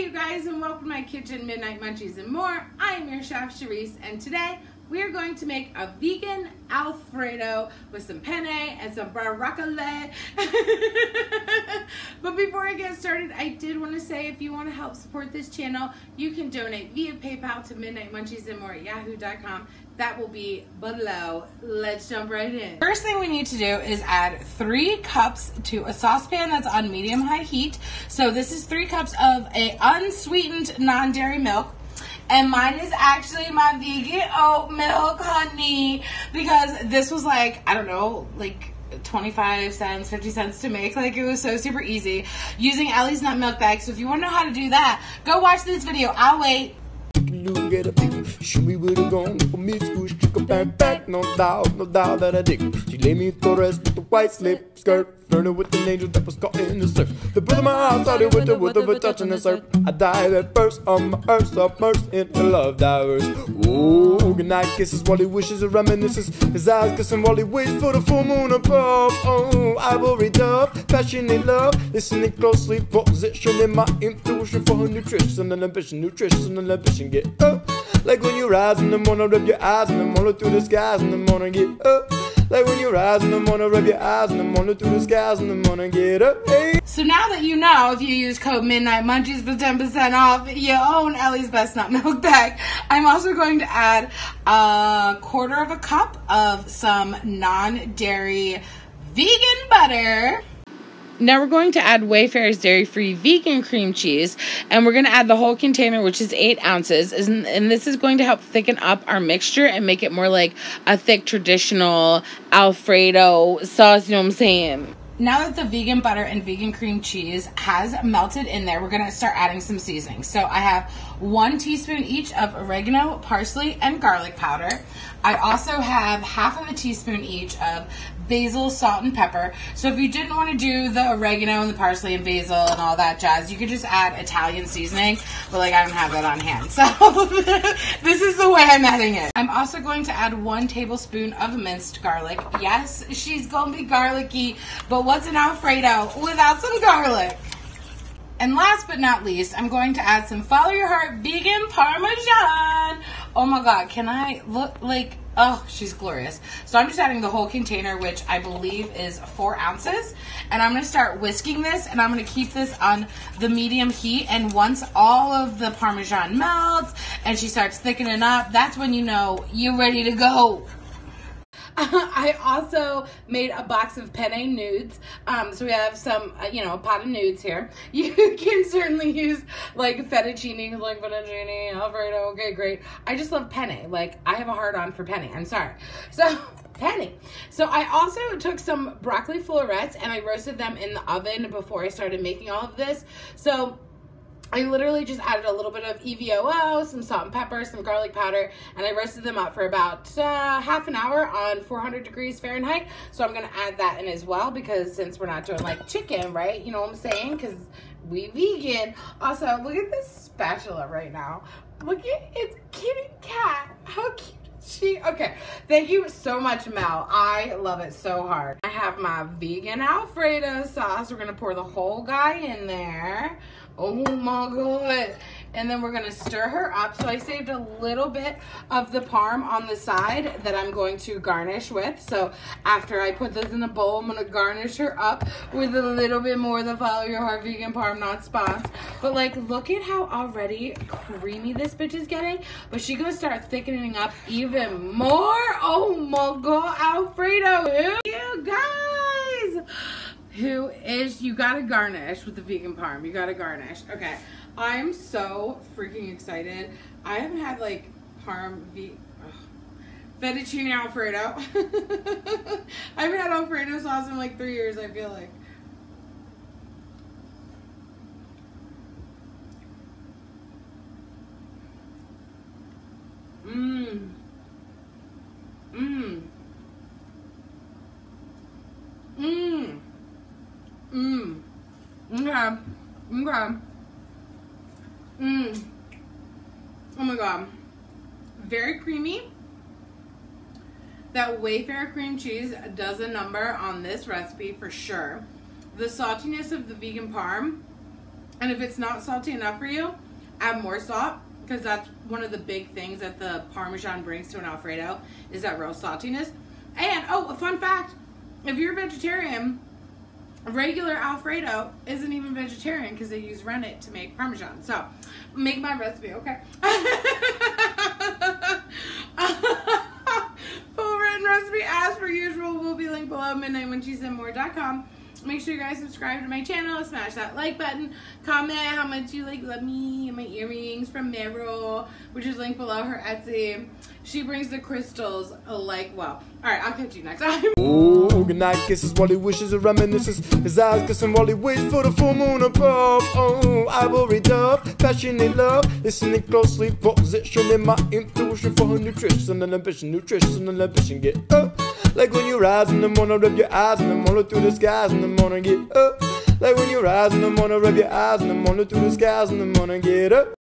you guys, and welcome to my kitchen, Midnight Munchies and more. I am your chef, Charisse, and today we are going to make a vegan Alfredo with some penne and some broccoli. But before I get started, I did want to say if you want to help support this channel, you can donate via PayPal to midnightmunchiesandmore@yahoo.com. That will be below. Let's jump right in. First thing we need to do is add 3 cups to a saucepan that's on medium-high heat. So this is 3 cups of a unsweetened non-dairy milk. And mine is actually my vegan oat milk, honey, because this was like, I don't know, like 25 cents, 50 cents to make. Like, it was so super easy using Ellie's nut milk bag. So if you want to know how to do that, go watch this video. I'll wait. Show me where to go, for me squish, chicken back, no doubt that I dig. She laid me to rest with the white slip skirt, flirting with an angel that was caught in the surf. The brother of my house started with the touching the surf. I died at first on my earth, submersed in the love divers. Oh, goodnight kisses while he wishes and reminisces. His eyes kissing while he waits for the full moon above. Oh, ivory dove, passionate love, listening closely, positioning my intuition for her nutrition and ambition, get up. Like when you rise in the morning, rub your eyes in the morning through the skies in the morning, get up. Like when you rise in the morning, rub your eyes in the morning through the skies in the morning, get up. Hey. So now that you know, if you use code Midnight Munchies for 10% off your own Ellie's Best Nut Milk bag, I'm also going to add a 1/4 cup of some non-dairy vegan butter. Now we're going to add Wayfarer's dairy-free vegan cream cheese, and we're going to add the whole container, which is 8 ounces, and this is going to help thicken up our mixture and make it more like a thick traditional Alfredo sauce, you know what I'm saying? Now that the vegan butter and vegan cream cheese has melted in there, we're going to start adding some seasoning. So I have 1 teaspoon each of oregano, parsley, and garlic powder. I also have 1/2 teaspoon each of basil, salt, and pepper. So if you didn't want to do the oregano and the parsley and basil and all that jazz, you could just add Italian seasoning, but like I don't have that on hand. So this is the way I'm adding it. I'm also going to add 1 tablespoon of minced garlic. Yes, she's gonna be garlicky, but what's an Alfredo without some garlic? And last but not least, I'm going to add some Follow Your Heart vegan Parmesan. Oh my God, can I look like, oh, she's glorious. So I'm just adding the whole container, which I believe is 4 ounces. And I'm gonna start whisking this, and I'm gonna keep this on the medium heat. And once all of the Parmesan melts and she starts thickening up, that's when you know you're ready to go. I also made a box of penne nudes. So we have some, a pot of nudes here. You can certainly use like fettuccine, Alfredo. Okay, great. I just love penne. Like, I have a hard on for penne. I'm sorry. So, penne. So I also took some broccoli florets and I roasted them in the oven before I started making all of this. So I literally just added a little bit of EVOO, some salt and pepper, some garlic powder, and I roasted them up for about half an hour on 400 degrees Fahrenheit. So I'm going to add that in as well, because since we're not doing like chicken, right? You know what I'm saying? Because we vegan. Also, look at this spatula right now. Look at, it's a kitty cat. How cute is she? Okay, thank you so much, Mel. I love it so hard. I have my vegan Alfredo sauce. We're going to pour the whole guy in there. Oh my God. And then we're gonna stir her up. So I saved a little bit of the parm on the side that I'm going to garnish with. So after I put this in a bowl, I'm gonna garnish her up with a little bit more of the Follow Your Heart vegan parm, not sponsored. But like, look at how already creamy this bitch is getting. But she gonna start thickening up even more. Oh my God, Alfredo, you guys. You gotta garnish with the vegan parm. You gotta garnish. Okay, I'm so freaking excited. I haven't had like fettuccine Alfredo. I haven't had Alfredo sauce in like 3 years, I feel like. Mmm. Mmm. Mmm. Mmm. Okay. Okay. Mmm. Oh my God. Very creamy. That Wayfarer cream cheese does a number on this recipe for sure. The saltiness of the vegan parm And if it's not salty enough for you, add more salt, because that's one of the big things that the Parmesan brings to an Alfredo, is that real saltiness. And, oh, a fun fact, if you're vegetarian, regular Alfredo isn't even vegetarian because they use rennet to make Parmesan. So, make my recipe, okay? Full written recipe, as per usual, will be linked below, midnightmunchiesandmore.com. Make sure you guys subscribe to my channel, smash that like button, comment how much you love me and my earrings from Meryl, which is linked below, her Etsy. She brings the crystals like well. Alright, I'll catch you next time. Oh, good night kisses while he wishes and reminisces. His eyes kissing while he waits for the full moon above. Oh, ivory dove, passionate love, listening closely, positioning my intuition for her nutrition and ambition, get up. Like when you rise in the morning, rub your eyes in the morning through the skies in the morning, get up. Like when you rise in the morning, rub your eyes in the morning through the skies in the morning, get up.